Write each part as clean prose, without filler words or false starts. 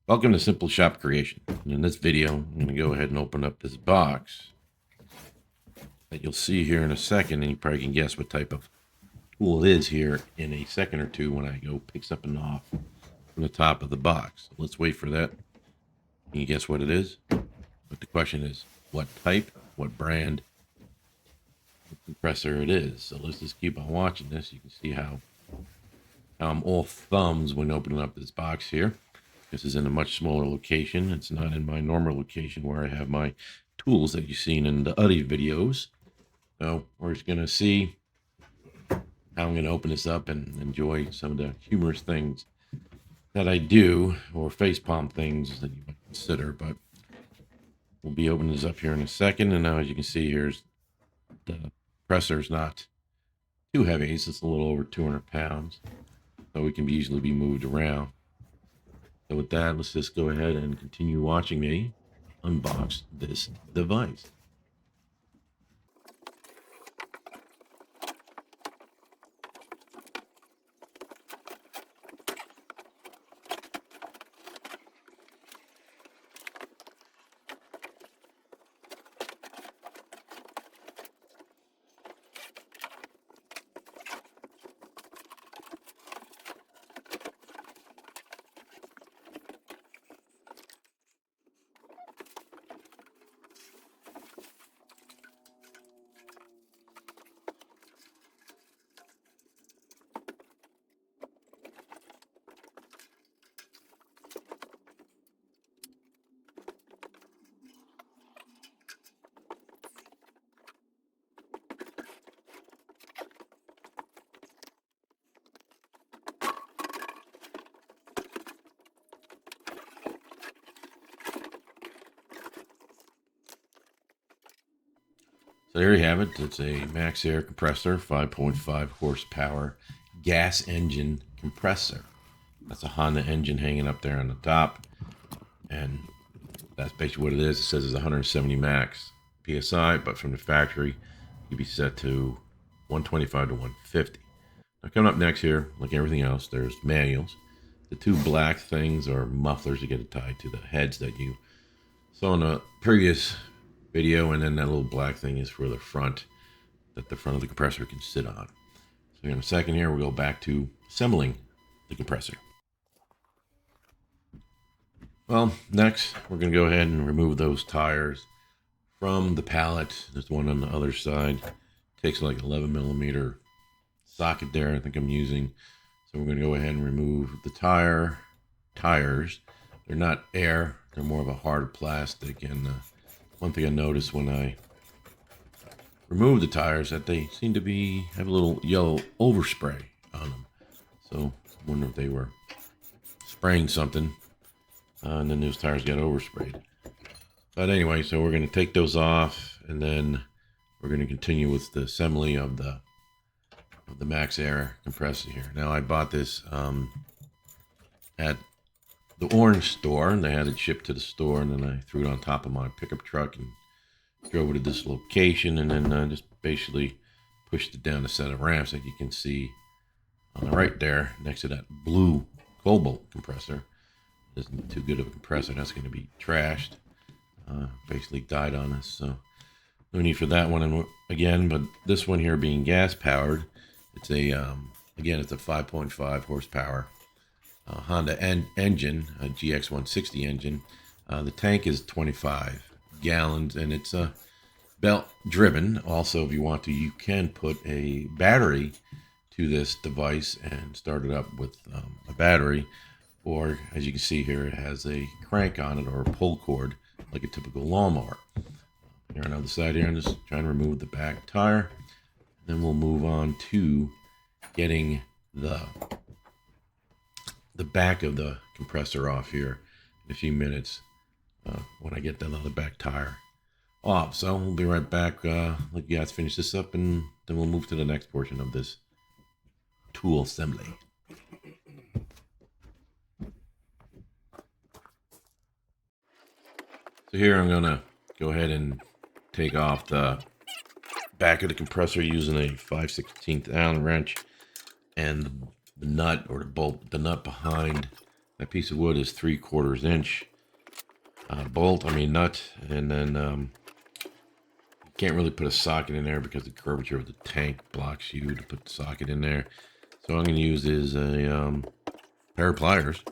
Welcome to Simple Shop Creation. And in this video, I'm going to go ahead and open up this box that you'll see here in a second, and you probably can guess what type of tool it is here in a second or two when I go pick something off from the top of the box. So let's wait for that. Can you guess what it is? But the question is, what type, what brand, what compressor it is. So let's just keep on watching this. You can see how I'm all thumbs when opening up this box here. This is in a much smaller location. It's not in my normal location where I have my tools that you've seen in the other videos. So we're just going to see how I'm going to open this up and enjoy some of the humorous things that I do, or facepalm things that you might consider. But we'll be opening this up here in a second. And now, as you can see, here's the compressor's not too heavy. It's just a little over 200 pounds. So it can easily be moved around. So with that, let's just go ahead and continue watching me unbox this device. So there you have it. It's a MaxAir compressor, 5.5 horsepower gas engine compressor. That's a Honda engine hanging up there on the top. And that's basically what it is. It says it's 170 max PSI, but from the factory, you'd be set to 125 to 150. Now coming up next here, like everything else, there's manuals. The two black things are mufflers to get it tied to the heads that you saw in the previous video, and then that little black thing is for the front, that the front of the compressor can sit on. So in a second here, we'll go back to assembling the compressor. Well, next we're going to go ahead and remove those tires from the pallet. There's one on the other side. Takes like 11 millimeter socket there, I think I'm using. So we're going to go ahead and remove the tires. They're not air, they're more of a hard plastic. And one thing I noticed when I removed the tires, that they seem to have a little yellow overspray on them. So I wonder if they were spraying something and then those tires got oversprayed. But anyway, so we're going to take those off, and then we're going to continue with the assembly of the MaxAir compressor here. Now I bought this at the orange store, and they had it shipped to the store, and then I threw it on top of my pickup truck and drove it to this location, and then just basically pushed it down a set of ramps that you can see on the right there next to that blue cobalt compressor. Isn't too good of a compressor. That's going to be trashed. Basically died on us, so no need for that one again. But this one here, being gas powered, it's a again, it's a 5.5 horsepower Honda engine, a GX160 engine. The tank is 25 gallons, and it's belt driven. Also, if you want to, you can put a battery to this device and start it up with a battery, or as you can see here, it has a crank on it, or a pull cord like a typical lawnmower. Here on the other side here, I'm just trying to remove the back tire. Then we'll move on to getting the back of the compressor off here in a few minutes when I get that other back tire off. So we'll be right back. Let you guys finish this up, and then we'll move to the next portion of this tool assembly. So here I'm gonna go ahead and take off the back of the compressor using a 5/16 Allen wrench, and the nut, or the bolt, the nut behind That piece of wood is 3/4 inch bolt, nut, and then you can't really put a socket in there because the curvature of the tank blocks you to put the socket in there. So what I'm going to use is a pair of pliers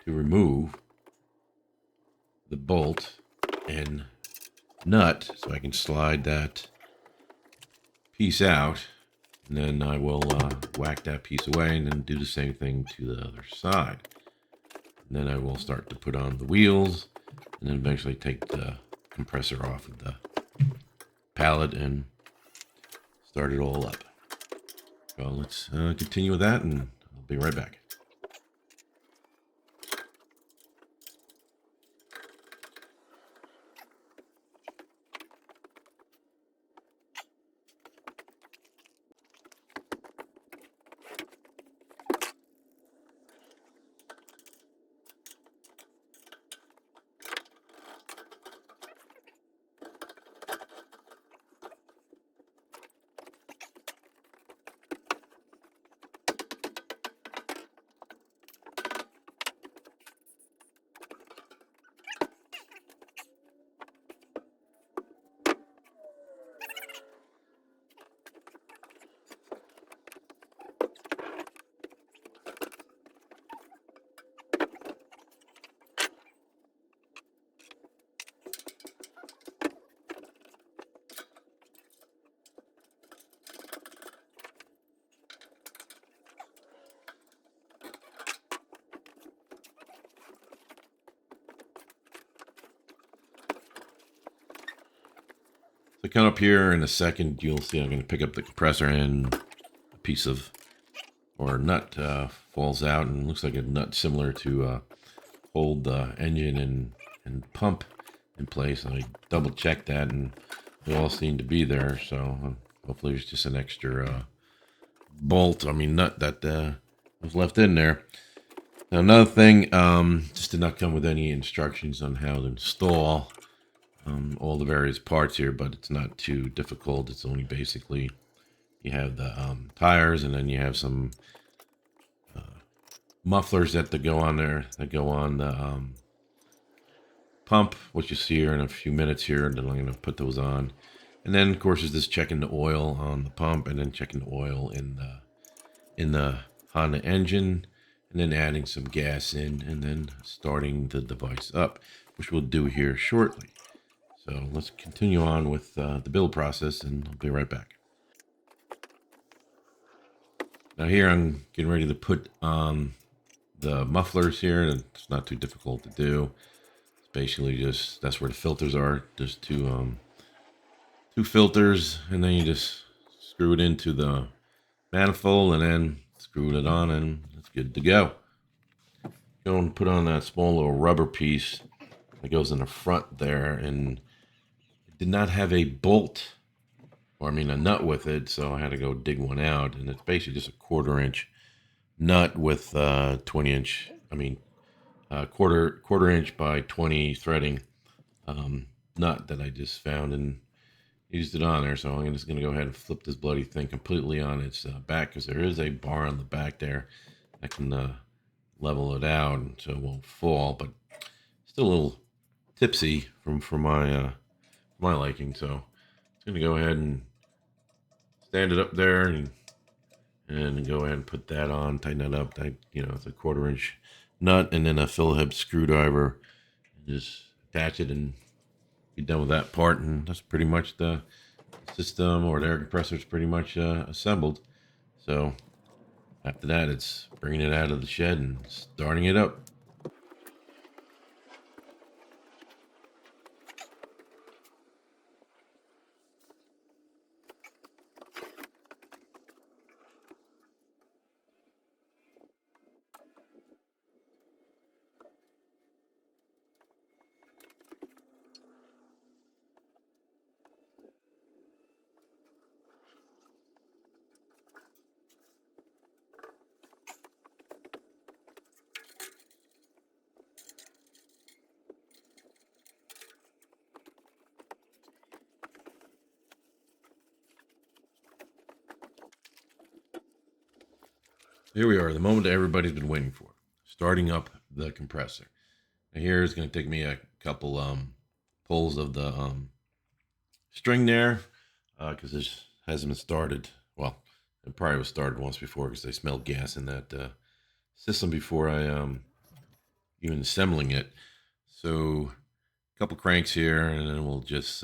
to remove the bolt and nut so I can slide that piece out, and then I will whack that piece away and then do the same thing to the other side. And then I will start to put on the wheels and then eventually take the compressor off of the pallet and start it all up. So let's continue with that, and I'll be right back. So come up here in a second, you'll see I'm going to pick up the compressor, and a piece of, or a nut falls out, and looks like a nut similar to hold the engine and pump in place. And I double checked that, and they all seem to be there. So hopefully it's just an extra nut that was left in there. Now another thing, just did not come with any instructions on how to install all the various parts here, but it's not too difficult. It's only basically you have the tires, and then you have some mufflers that go on there, that go on the pump, which you see here in a few minutes here, and then I'm going to put those on. And then of course is this checking the oil on the pump, and then checking the oil in the Honda engine, and then adding some gas in, and then starting the device up, which we'll do here shortly. So let's continue on with the build process, and I'll be right back. Now here I'm getting ready to put on the mufflers here, and it's not too difficult to do. It's basically just, that's where the filters are. There's two filters, and then you just screw it into the manifold, and then screw it on, and it's good to go. Go and put on that small little rubber piece that goes in the front there, and did not have a bolt, or a nut with it, so I had to go dig one out, and it's basically just a 1/4 inch nut with 20 inch, quarter inch by 20 threading nut that I just found and used it on there. So I'm just going to go ahead and flip this bloody thing completely on its back, because there is a bar on the back there that can level it out so it won't fall, but still a little tipsy for my my liking. So I'm going to go ahead and stand it up there and go ahead and put that on, tighten that up. It's a 1/4 inch nut, and then a Phillips screwdriver. Just attach it and be done with that part, and that's pretty much the system, or the air compressor is pretty much assembled. So after that, it's bringing it out of the shed and starting it up. Here we are, the moment that everybody's been waiting for. Starting up the compressor. Now here is going to take me a couple pulls of the string there, because this hasn't been started. Well, it probably was started once before because I smelled gas in that system before I even assembling it. So a couple cranks here, and then we'll just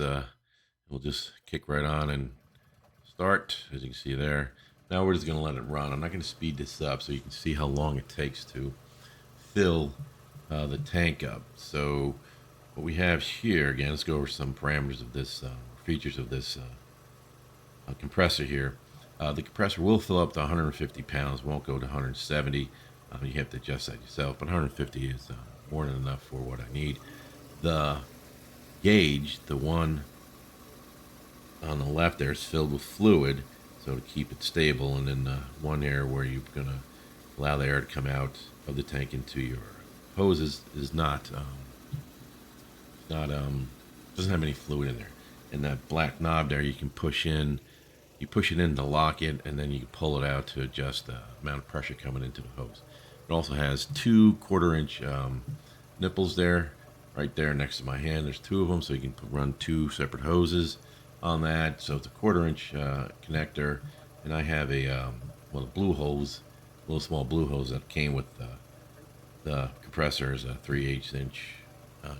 kick right on and start. As you can see there. Now we're just going to let it run. I'm not going to speed this up so you can see how long it takes to fill the tank up. So what we have here, again, let's go over some parameters of this, features of this compressor here. The compressor will fill up to 150 pounds, won't go to 170. You have to adjust that yourself, but 150 is more than enough for what I need. The gauge, the one on the left there, is filled with fluid, so to keep it stable, and then the one there where you're going to allow the air to come out of the tank into your hoses is not doesn't have any fluid in there. And that black knob there, you can push in. You push it in to lock it, and then you can pull it out to adjust the amount of pressure coming into the hose. It also has 2 1/4-inch nipples there, right there next to my hand. There's 2 of them, so you can run 2 separate hoses on that. So it's a 1/4-inch connector, and I have a blue hose, a little small blue hose that came with the compressor, is a 3/8 inch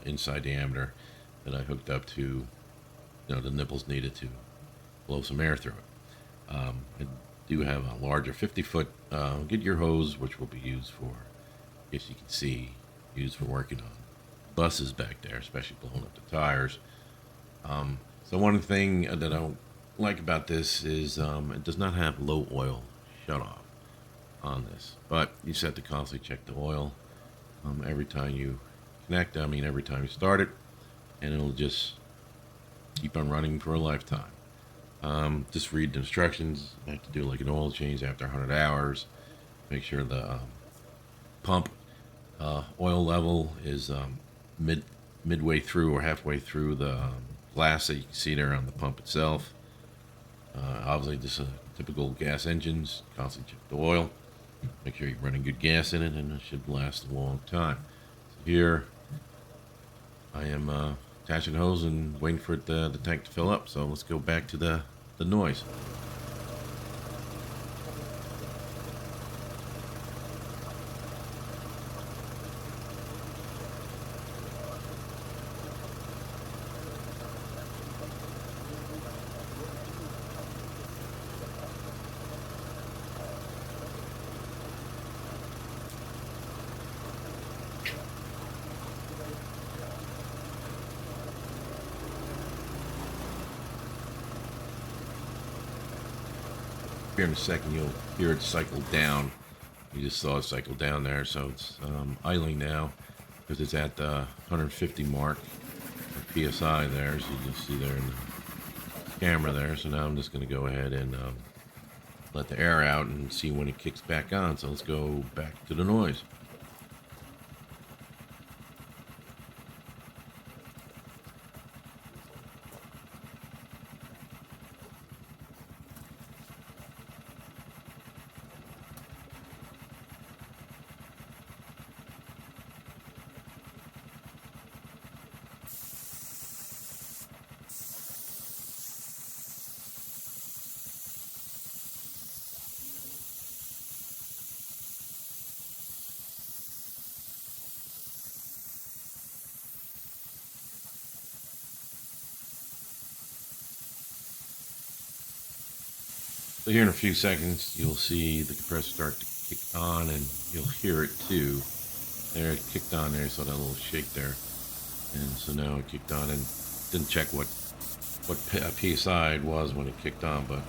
inside diameter that I hooked up to, the nipples needed to blow some air through it. I do have a larger 50-foot Goodyear hose, which will be used for, I guess you can see, used for working on buses back there, especially blowing up the tires. So one thing that I don't like about this is it does not have low oil shutoff on this, but you just have to constantly check the oil every time you connect. Every time you start it, and it'll just keep on running for a lifetime. Just read the instructions. I have to do like an oil change after 100 hours. Make sure the pump oil level is midway through or halfway through the glass that you can see there on the pump itself. Obviously, just typical gas engines. Constantly check the oil. Make sure you're running good gas in it, and it should last a long time. So here, I am attaching the hose and waiting for the tank to fill up. So let's go back to the noise. Here in a second, you'll hear it cycle down. You just saw it cycle down there, so it's idling now because it's at the 150 mark of PSI there, as you can see there in the camera there. So now I'm just going to go ahead and let the air out and see when it kicks back on. So let's go back to the noise. So here in a few seconds, you'll see the compressor start to kick on, and you'll hear it too. There, it kicked on there, so that little shake there. And so now it kicked on, and didn't check what PSI it was when it kicked on, but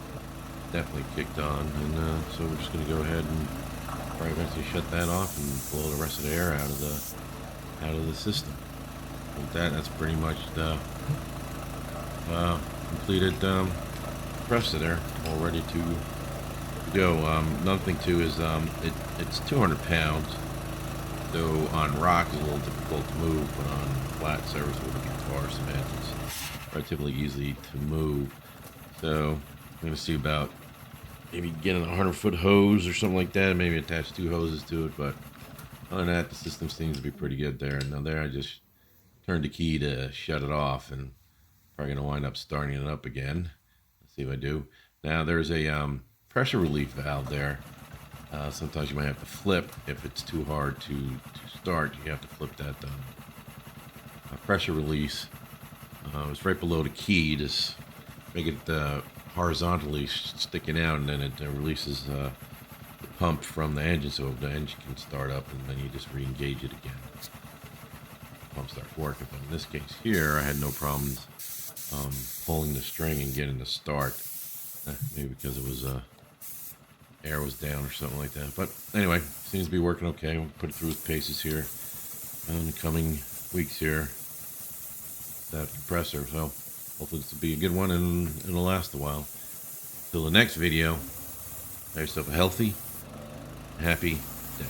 definitely kicked on. And so we're just going to go ahead and probably eventually shut that off and blow the rest of the air out of the system. With that, that's pretty much the completed compressor there, all ready to go. Another thing too is it's 200 pounds, so on rock it's a little difficult to move, but on flat surface with a guitar cement it's relatively easy to move. So I'm going to see about maybe getting a 100-foot hose or something like that, maybe attach 2 hoses to it, but Other than that, the system seems to be pretty good there. And now there, I just turned the key to shut it off, and probably gonna wind up starting it up again. Let's see if I do. Now there's a pressure relief valve there. Sometimes you might have to flip if it's too hard to start. You have to flip that pressure release. It's right below the key. Just make it horizontally sticking out, and then it releases the pump from the engine, so the engine can start up, and then you just re-engage it again. The pump starts working. But in this case here, I had no problems pulling the string and getting the start. Maybe because it was air was down or something like that. But anyway, seems to be working okay. We'll put it through its paces here in the coming weeks here. That compressor. So hopefully this will be a good one, and it'll last a while. Till the next video, have yourself a healthy, happy day.